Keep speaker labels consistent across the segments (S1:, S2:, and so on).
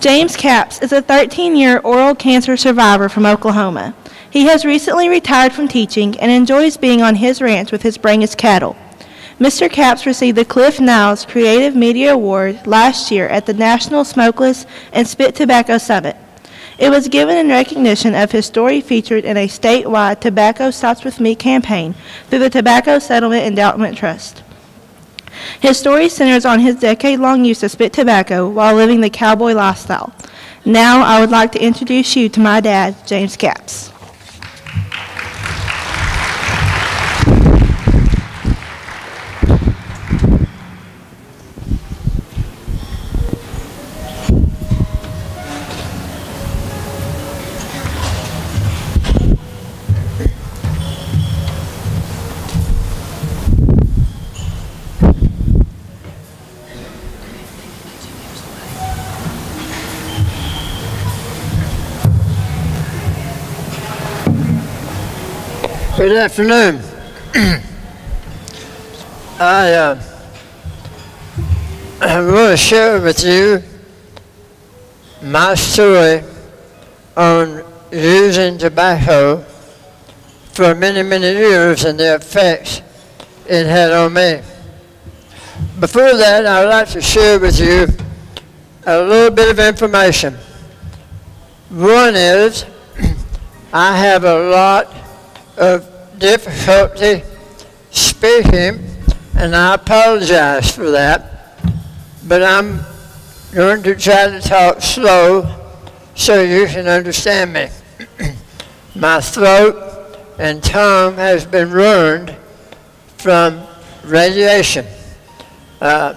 S1: James Capps is a 13-year oral cancer survivor from Oklahoma. He has recently retired from teaching and enjoys being on his ranch with his Brangus cattle. Mr. Capps received the Cliff Niles Creative Media Award last year at the National Smokeless and Spit Tobacco Summit. It was given in recognition of his story featured in a statewide Tobacco Stops With Me campaign through the Tobacco Settlement Endowment Trust. His story centers on his decade-long use of spit tobacco while living the cowboy lifestyle. Now I would like to introduce you to my dad, James Capps.
S2: Good afternoon. I want to share with you my story on using tobacco for many, many years and the effects it had on me. Before that, I would like to share with you a little bit of information. One is, I have a lot of difficulty speaking, and I apologize for that, but I'm going to try to talk slow so you can understand me. My throat and tongue has been ruined from radiation. I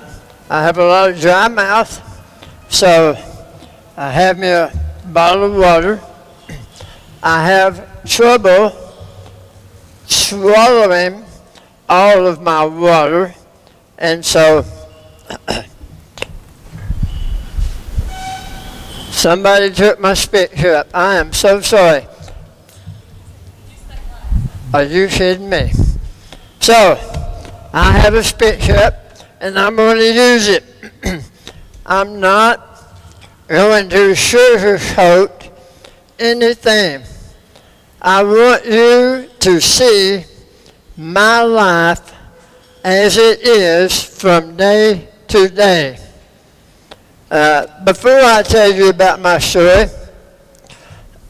S2: have a lot of dry mouth, so I have me a bottle of water. I have trouble swallowing all of my water, and so somebody took my spit cup. I am so sorry. Are you kidding me? So I have a spit cup and I'm going to use it. I'm not going to sugarcoat anything. I want you to see my life as it is from day to day. Before I tell you about my story,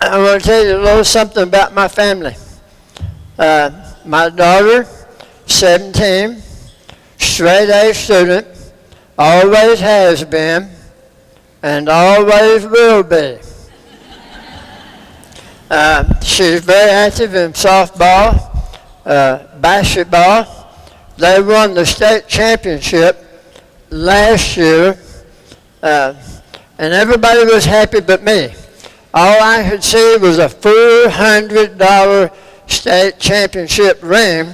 S2: I want to tell you a little something about my family. My daughter, 17, straight A student, always has been, and always will be. She's very active in softball, basketball. They won the state championship last year, and everybody was happy but me. All I could see was a $400 state championship ring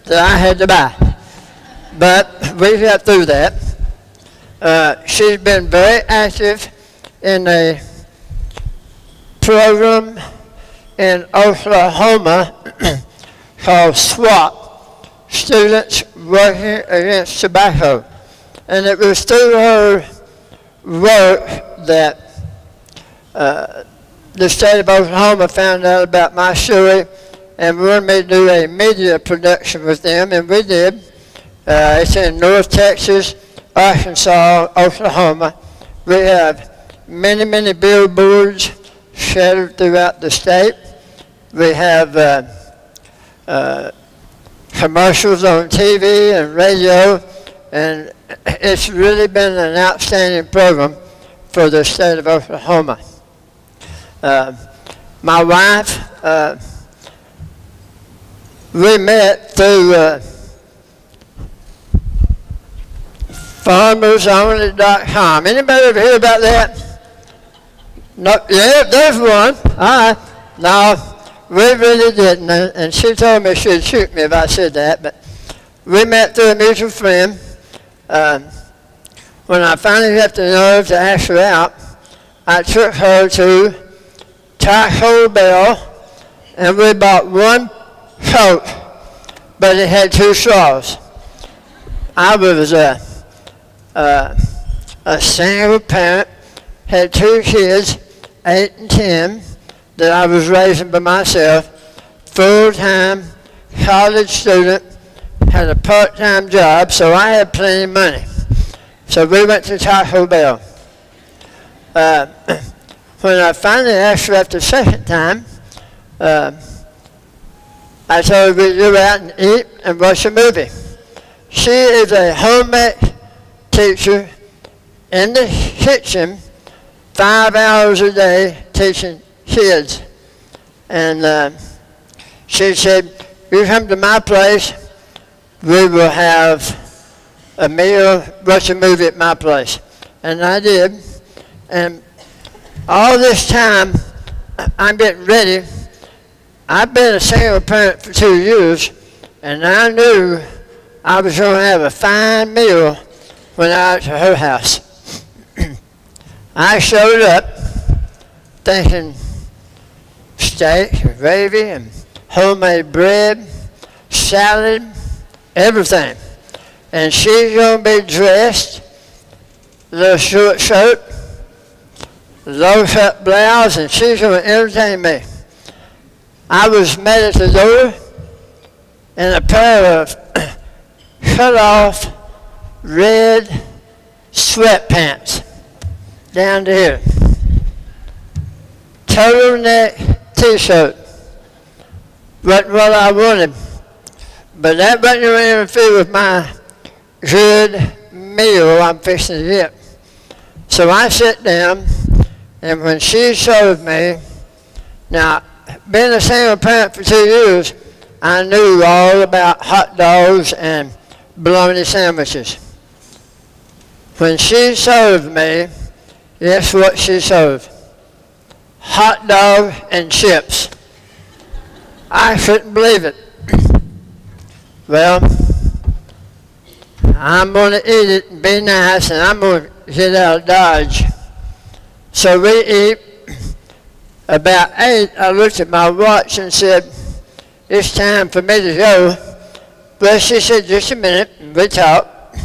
S2: that I had to buy. But we got through that. She's been very active in a program in Oklahoma called SWAT, Students Working Against Tobacco. And it was through her work that the state of Oklahoma found out about my story and wanted me to do a media production with them, and we did. It's in North Texas, Arkansas, Oklahoma. We have many, many billboards scattered throughout the state. We have commercials on TV and radio, and it's really been an outstanding program for the state of Oklahoma. My wife, we met through farmersonly.com. Anybody ever hear about that? No, yeah, there's one. All right. No, we really didn't. And she told me she'd shoot me if I said that. But we met through a mutual friend. When I finally got the nerve to ask her out, I took her to Taco Bell, and we bought one Coke, but it had 2 straws. I was a single parent, had 2 kids, 8 and 10, that I was raising by myself, full-time college student, had a part-time job, so I had plenty of money. So we went to Taco Bell. When I finally asked her after the second time, I told her we'd go out and eat and watch a movie. She is a home ec teacher in the kitchen, 5 hours a day teaching kids. And she said, you come to my place, we will have a meal, watch a movie at my place. And I did. And all this time, I'm getting ready. I've been a single parent for 2 years, and I knew I was going to have a fine meal when I went to her house. I showed up thinking steak, and gravy, and homemade bread, salad, everything. And she's going to be dressed, a little short shirt, low-cut blouse, and she's going to entertain me. I was met at the door in a pair of cut-off red sweatpants down to here. Turtleneck t-shirt. Wasn't what I wanted, but that wasn't going to interfere with my good meal I'm fixing to get. So I sat down, and when she served me, now, being a single parent for 2 years, I knew all about hot dogs and bologna sandwiches. When she served me, guess what she served? Hot dog and chips. I couldn't believe it. Well, I'm going to eat it and be nice, and I'm going to get out of Dodge. So we eat. About 8, I looked at my watch and said, it's time for me to go. Well, she said, just a minute, and we talked.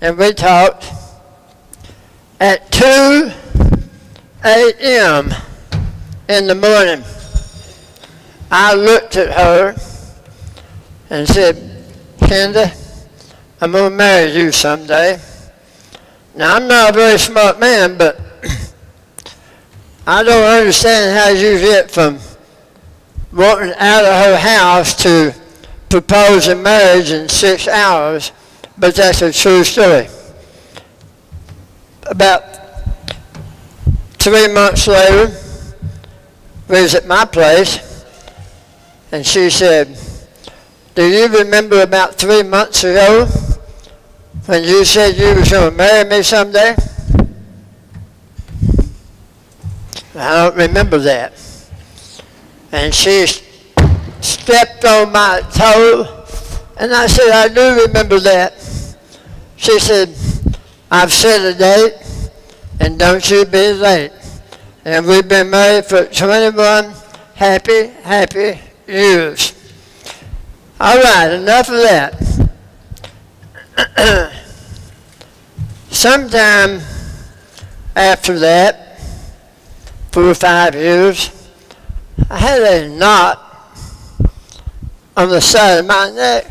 S2: And we talked. At 2 a.m. in the morning, I looked at her and said, Kenda, I'm going to marry you someday. Now, I'm not a very smart man, but I don't understand how you get from walking out of her house to proposing marriage in 6 hours, but that's a true story. About 3 months later, we was at my place, and she said, do you remember about 3 months ago when you said you was going to marry me someday? I don't remember that. And she stepped on my toe, and I said, I do remember that. She said, I've set a date, and don't you be late. And we've been married for 21 happy years. All right, enough of that. Sometime after that, 4 or 5 years, I had a knot on the side of my neck.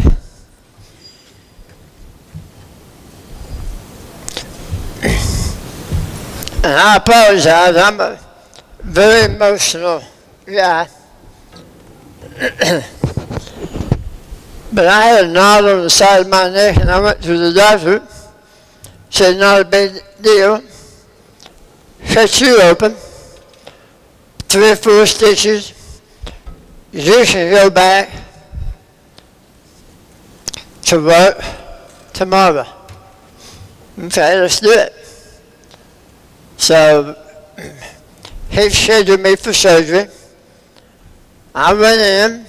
S2: And I apologize, I'm a very emotional guy. But I had a knot on the side of my neck, and I went to the doctor, said not a big deal, cut you open, 3 or 4 stitches, you can go back to work tomorrow. Okay, let's do it. So he scheduled me for surgery. I went in.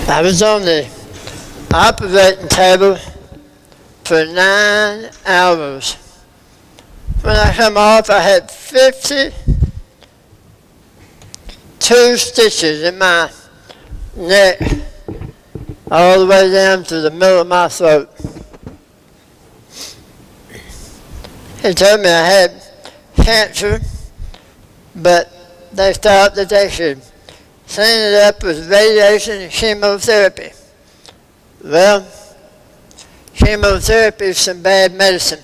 S2: I was on the operating table for 9 hours. When I come off, I had 50 2 stitches in my neck all the way down to the middle of my throat. He told me I had cancer, but they thought that they should clean it up with radiation and chemotherapy. Well, chemotherapy is some bad medicine,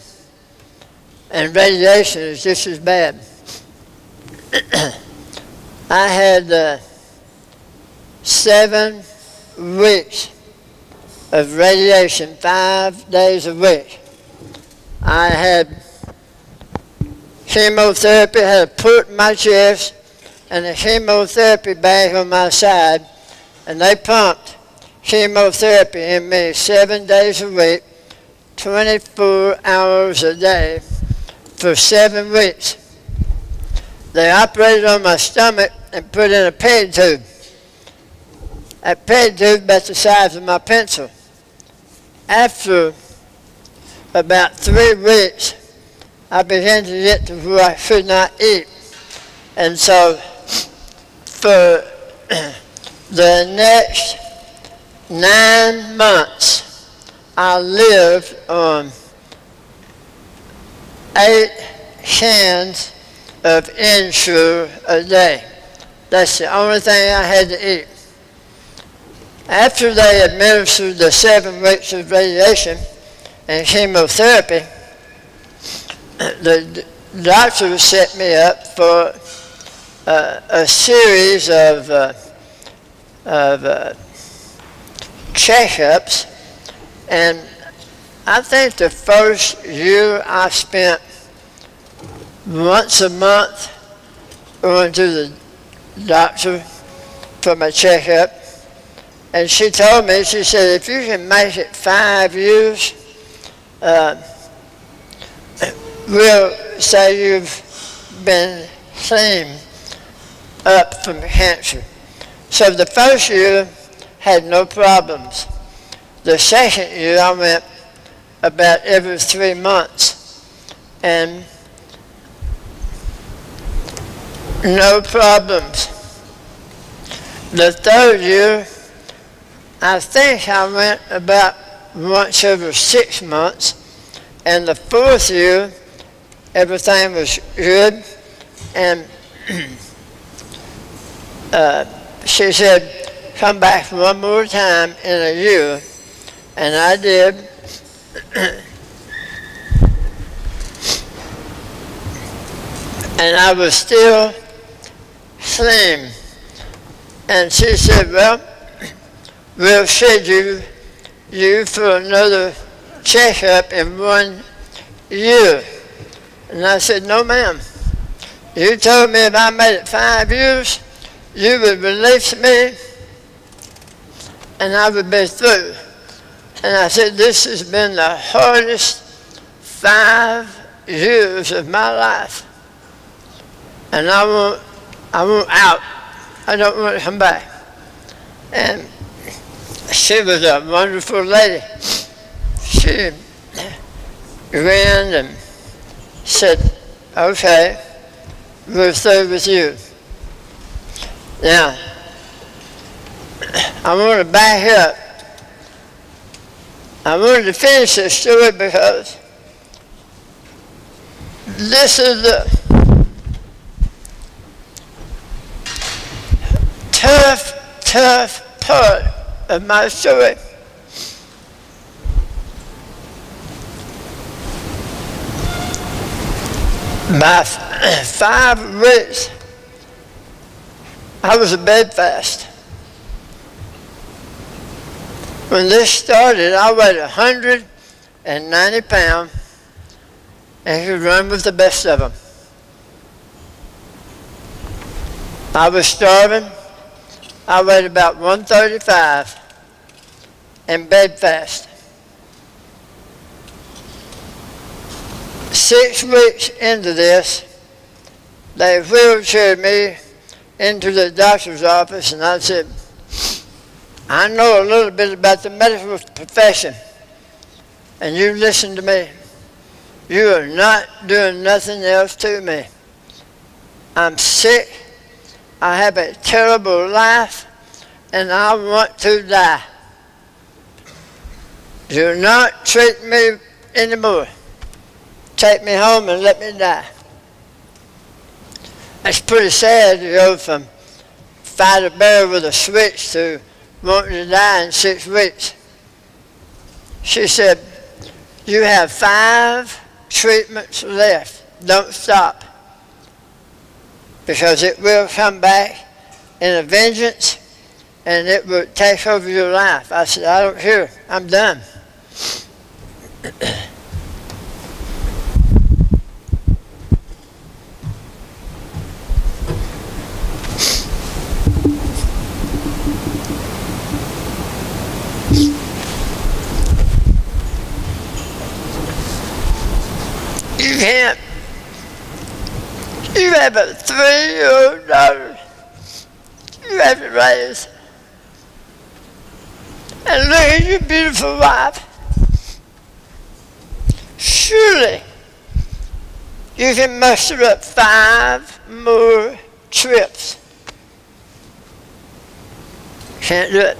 S2: and radiation is just as bad. I had 7 weeks of radiation, 5 days a week. I had chemotherapy, had a put in my chest, and a chemotherapy bag on my side, and they pumped chemotherapy in me 7 days a week, 24 hours a day for 7 weeks. They operated on my stomach and put in a peg tube. A peg tube about the size of my pencil. After about 3 weeks, I began to get to where I could not eat. And so for the next 9 months, I lived on 8 cans of Ensure a day. That's the only thing I had to eat. After they administered the 7 weeks of radiation and chemotherapy, the doctor set me up for a series of checkups, and I think the first year I spent once a month going to the doctor for my checkup. And she told me, she said, if you can make it 5 years, we'll say you've been clean up from cancer. So the first year had no problems. The second year I went about every 3 months, and no problems. The third year, I think I went about once every 6 months, and the fourth year, everything was good, and she said, come back one more time in a year, and I did. And I was still slim. And she said, well, we'll schedule you for another checkup in 1 year. And I said, no, ma'am. You told me if I made it 5 years, you would release me and I would be through. And I said, this has been the hardest 5 years of my life. And I want out. I don't want to come back. And she was a wonderful lady. She grinned and said, okay, we're through with you. Now, I want to back up. I wanted to finish this story because this is the tough part of my story. By 5 weeks, I was a bedfast. When this started, I weighed 190 pounds and could run with the best of them. I was starving. I weighed about 135 and bedfast. 6 weeks into this, they wheelchaired me into the doctor's office, and I said, I know a little bit about the medical profession, and you listen to me. You are not doing nothing else to me. I'm sick. I have a terrible life, and I want to die. Do not treat me anymore. Take me home and let me die. It's pretty sad to go from fight a bear with a switch to wanting to die in 6 weeks. She said, you have 5 treatments left. Don't stop. Because it will come back in a vengeance and it will take over your life. I said, I don't care. I'm done. You can't. You have a 3-year-old daughter. You have to raise. And look at your beautiful wife. Surely you can muster up 5 more trips. Can't do it.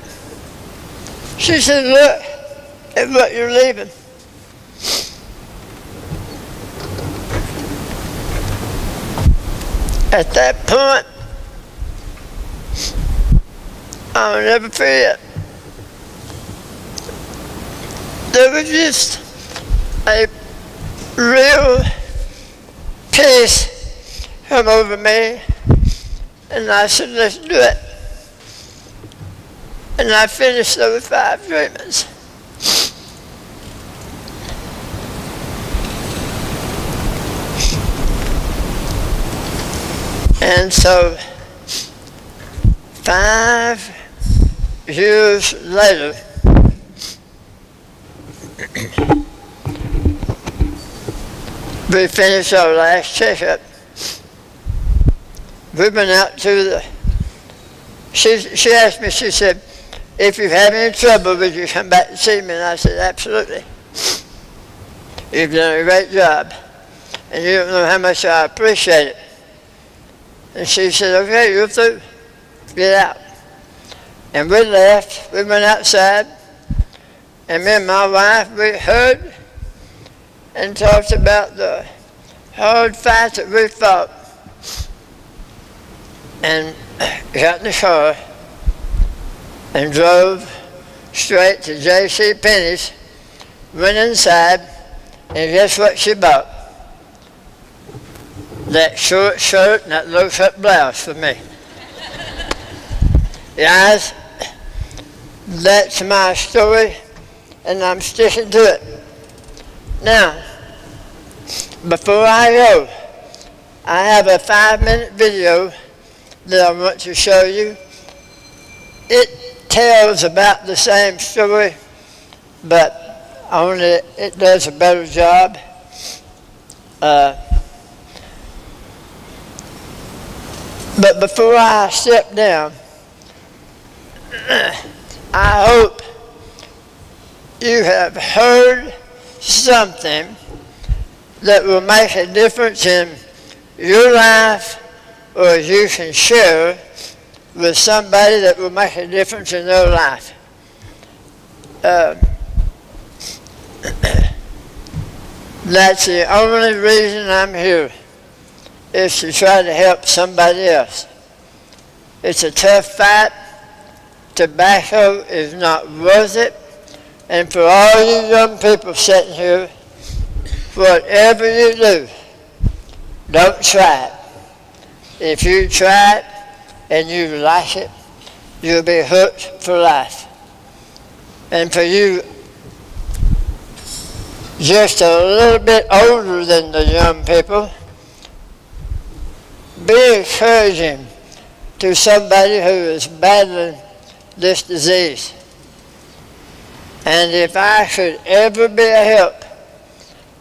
S2: She said, look at what you're leaving. At that point, I'll never forget. There was just a real peace come over me, and I said, let's do it. And I finished those 5 treatments. And so, 5 years later, we finished our last checkup. We went out to the, she asked me, she said, if you have any trouble, would you come back and see me? And I said, absolutely. You've done a great job, and you don't know how much I appreciate it. And she said, okay, you're through. Get out. And we left. We went outside. And me and my wife, we heard and talked about the hard fight that we fought. And got in the car and drove straight to J.C. Penney's, went inside, and guess what she bought? That short shirt and that low-cut blouse for me. Guys, that's my story, and I'm sticking to it. Now, before I go, I have a 5-minute video that I want to show you. It tells about the same story, but only it does a better job. But before I step down, I hope you have heard something that will make a difference in your life, or you can share with somebody that will make a difference in their life. That's the only reason I'm here, is to try to help somebody else. It's a tough fight. Tobacco is not worth it. And for all you young people sitting here, whatever you do, don't try it. If you try it and you like it, you'll be hooked for life. And for you just a little bit older than the young people, be encouraging to somebody who is battling this disease. And if I should ever be a help,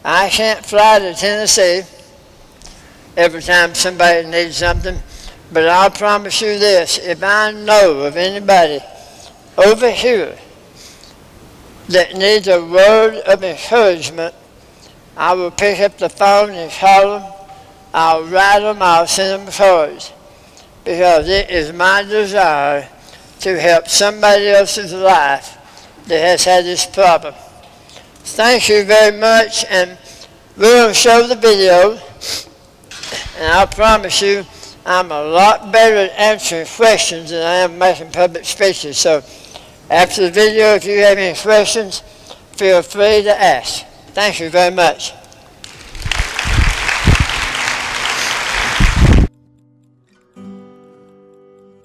S2: I can't fly to Tennessee every time somebody needs something, but I'll promise you this, if I know of anybody over here that needs a word of encouragement, I will pick up the phone and call them. I'll write them, I'll send them cards. because it is my desire to help somebody else's life that has had this problem. Thank you very much, and we'll show the video, and I promise you I'm a lot better at answering questions than I am making public speeches. So after the video, if you have any questions, feel free to ask. Thank you very much.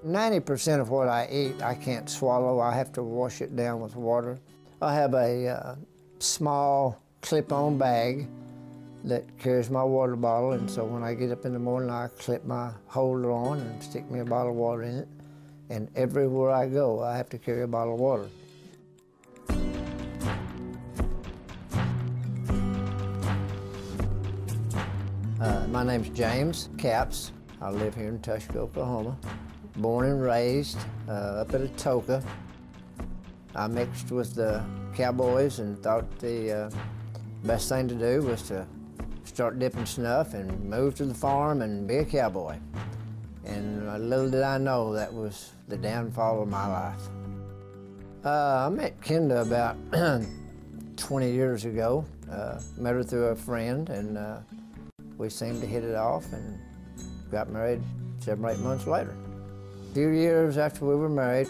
S3: %90 of what I eat I can't swallow. I have to wash it down with water. I have a small clip-on bag that carries my water bottle, and so when I get up in the morning I clip my holder on and stick me a bottle of water in it, and everywhere I go I have to carry a bottle of water. My name's James Capps. I live here in Tushka, Oklahoma. Born and raised up at Atoka. I mixed with the Cowboys and thought the best thing to do was to start dipping snuff and move to the farm and be a cowboy. And little did I know that was the downfall of my life. I met Kenda about 20 years ago. Met her through a friend, and we seemed to hit it off and got married 7 or 8 months later. A few years after we were married,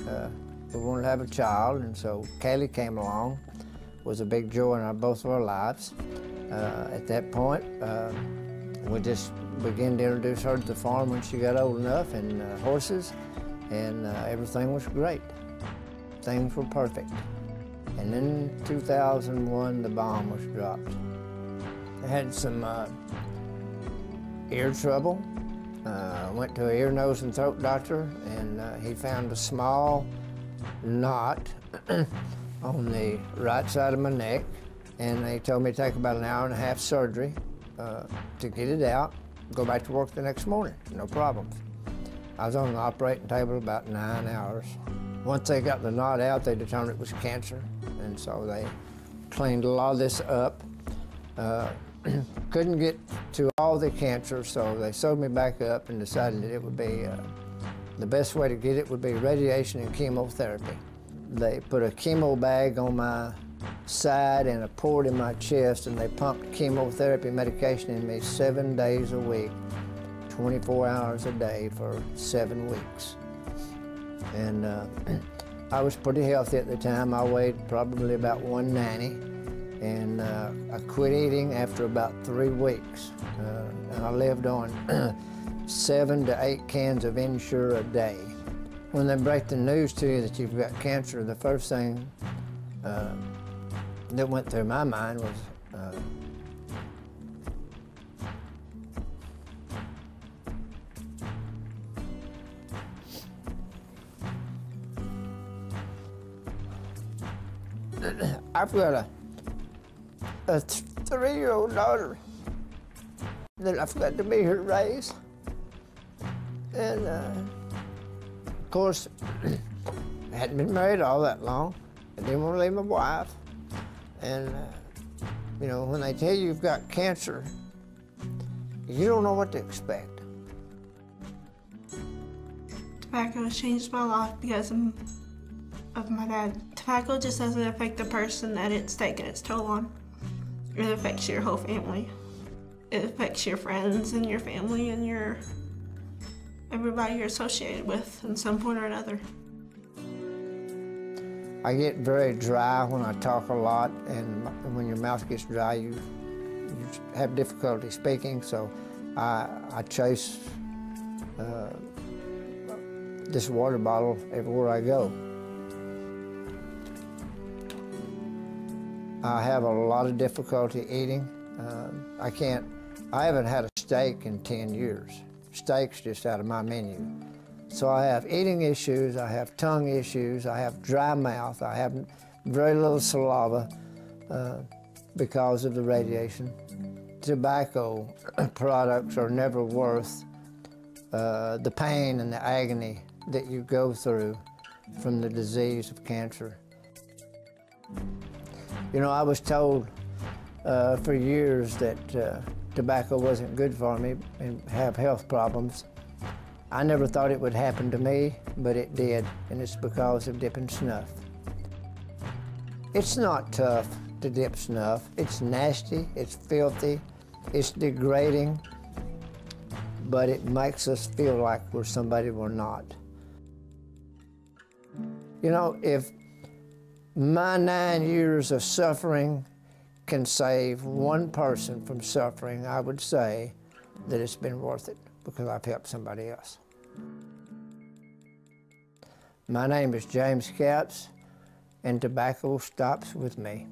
S3: we wanted to have a child, and so Kaylee came along. It was a big joy in both of our lives. At that point, we just began to introduce her to the farm when she got old enough, and horses, and everything was great. Things were perfect. And then in 2001, the bomb was dropped. I had some ear trouble. Went to an ear, nose, and throat doctor, and he found a small knot on the right side of my neck, and they told me to take about an hour and a half surgery to get it out, go back to work the next morning, no problems. I was on the operating table about 9 hours. Once they got the knot out, they determined it was cancer, and so they cleaned a lot of this up. Couldn't get to all the cancer, so they sewed me back up and decided that it would be, the best way to get it would be radiation and chemotherapy. They put a chemo bag on my side and a port in my chest, and they pumped chemotherapy medication in me 7 days a week, 24 hours a day for 7 weeks. And I was pretty healthy at the time. I weighed probably about 190. And I quit eating after about 3 weeks. And I lived on 7 to 8 cans of Ensure a day. When they break the news to you that you've got cancer, the first thing that went through my mind was I've got a 3-year-old daughter that I forgot to be here to raise. And of course, I hadn't been married all that long. I didn't want to leave my wife. And you know, when they tell you you've got cancer, you don't know what to expect.
S1: Tobacco has changed my life because of my dad. Tobacco just doesn't affect the person that it's taking its toll on. It affects your whole family. It affects your friends and your family and everybody you're associated with in some point or another.
S3: I get very dry when I talk a lot, and when your mouth gets dry, you have difficulty speaking, so I chase this water bottle everywhere I go. I have a lot of difficulty eating. I haven't had a steak in 10 years. Steak's just out of my menu. So I have eating issues, I have tongue issues, I have dry mouth, I have very little saliva because of the radiation. Tobacco products are never worth the pain and the agony that you go through from the disease of cancer. You know, I was told for years that tobacco wasn't good for me and have health problems. I never thought it would happen to me, but it did, and it's because of dipping snuff. It's not tough to dip snuff. It's nasty, it's filthy, it's degrading, but it makes us feel like we're somebody we're not. You know, if my 9 years of suffering can save one person from suffering, I would say that it's been worth it because I've helped somebody else. My name is James Capps, and tobacco stops with me.